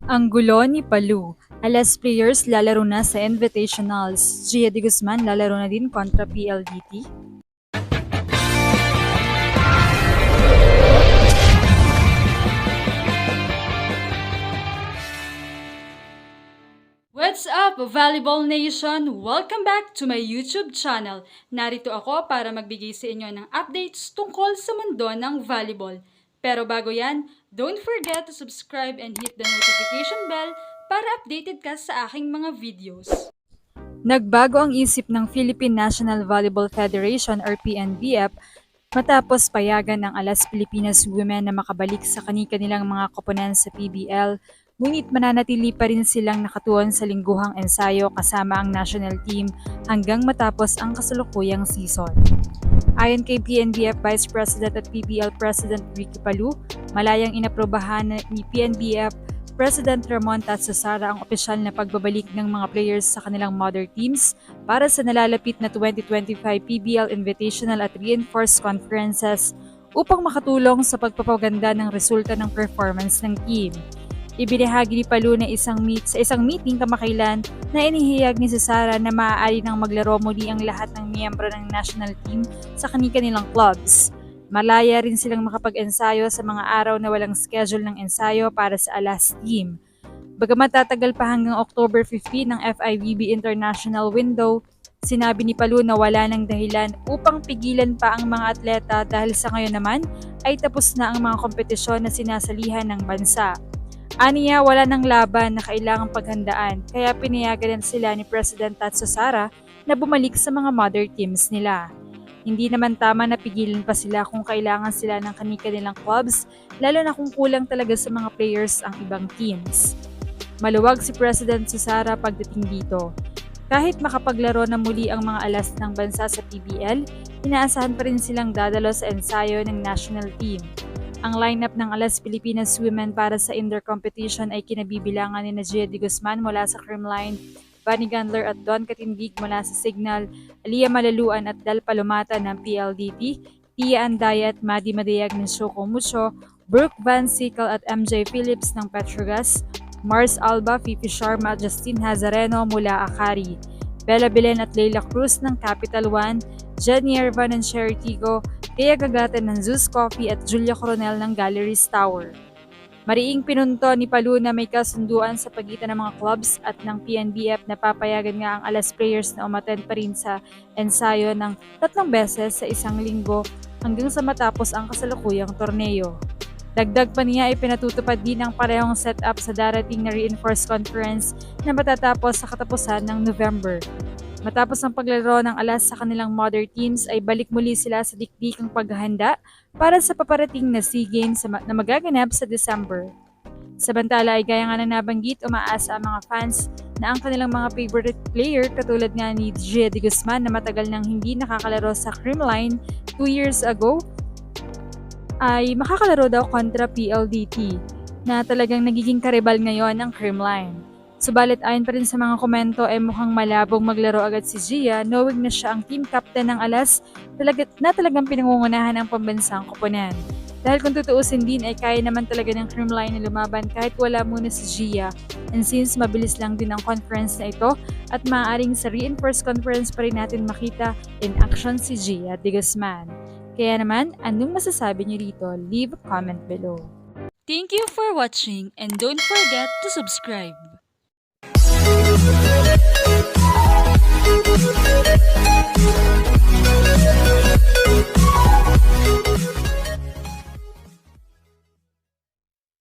Ang gulo ni Palu. Alas players lalaro na sa Invitationals. Gia de Guzman lalaro na din kontra PLDT. What's up, Volleyball Nation? Welcome back to my YouTube channel. Narito ako para magbigay sa inyo ng updates tungkol sa mundo ng volleyball. Pero bago yan, don't forget to subscribe and hit the notification bell para updated ka sa aking mga videos. Nagbago ang isip ng Philippine National Volleyball Federation or PNBF matapos payagan ng Alas Pilipinas Women na makabalik sa kani-kanilang mga koponan sa PBL, ngunit mananatili pa rin silang nakatuon sa lingguhang ensayo kasama ang national team hanggang matapos ang kasalukuyang season. Ayon kay PNBF Vice President at PBL President Ricky Palu, malayang inaprobahan ni PNBF President Ramon Tatsasara ang opisyal na pagbabalik ng mga players sa kanilang mother teams para sa nalalapit na 2025 PBL Invitational at Reinforced Conferences upang makatulong sa pagpapaganda ng resulta ng performance ng team. Ibinahagi ni Palu na sa isang meeting kamakailan na inihayag ni Sara na maaari nang maglaro muli ang lahat ng miyembro ng national team sa kanilang clubs. Malaya rin silang makapag-ensayo sa mga araw na walang schedule ng ensayo para sa Alas team. Bagamat tatagal pa hanggang October 15 ng FIVB International Window, sinabi ni Palu na wala ng dahilan upang pigilan pa ang mga atleta dahil sa ngayon naman ay tapos na ang mga kompetisyon na sinasalihan ng bansa. Aniya, wala ng laban na kailangang paghandaan kaya pinayagan sila ni President Tatsasara na bumalik sa mga mother teams nila. Hindi naman tama na pigilan pa sila kung kailangan sila ng kani-kanilang clubs, lalo na kung kulang talaga sa mga players ang ibang teams. Maluwag si President Sara pagdating dito. Kahit makapaglaro na muli ang mga alas ng bansa sa PBL, inaasahan pa rin silang dadalo sa ensayo ng national team. Ang lineup ng Alas Pilipinas Women para sa indoor competition ay kinabibilangan ni Gia de Guzman mula sa Creamline, Bunny Gandler at Don Katindig mula sa Signal, Aliyah Malaluan at Dal Palomata ng PLDT, Tia Andaya at Maddie Madayag ng Shoko Mucho, Brooke Van Sickle at MJ Phillips ng Petrogas, Mars Alba, Fifi Sharma at Justine Hazareno mula Akari, Bella Belen at Leila Cruz ng Capital One, Jenny Ervan ng Sherry Tigo, Tia Gagatan ng Zeus Coffee at Julia Coronel ng Galleries Tower. Mariing pinunto ni Palu na may kasunduan sa pagitan ng mga clubs at ng PNBF na papayagan nga ang Alas players na umattend pa rin sa ensayo ng 3 beses sa isang linggo hanggang sa matapos ang kasalukuyang torneo. Dagdag pa niya ay pinatutupad din ang parehong setup sa darating na Reinforced Conference na matatapos sa katapusan ng November. Matapos ang paglaro ng Alas sa kanilang mother teams ay balik muli sila sa dikdikang paghahanda para sa paparating na SEA Games na magaganap sa December. Samantala ay gaya nga na nabanggit, umaasa ang mga fans na ang kanilang mga favorite player katulad nga ni Gia de Guzman na matagal nang hindi nakakalaro sa Creamline 2 years ago ay makakalaro daw kontra PLDT na talagang nagiging karibal ngayon ng Creamline. Subalit ayon pa rin sa mga komento ay mukhang malabong maglaro agad si Gia knowing na siya ang team captain ng Alas na talagang pinangungunahan ang pambansang koponan. Dahil kung tutuusin din ay kaya naman talaga ng Creamline na lumaban kahit wala muna si Gia. And since mabilis lang din ang conference na ito at maaaring sa Reinforced Conference pa rin natin makita in action si Gia de Guzman. Kaya naman, anong masasabi niyo dito? Leave a comment below. Thank you for watching and don't forget to subscribe.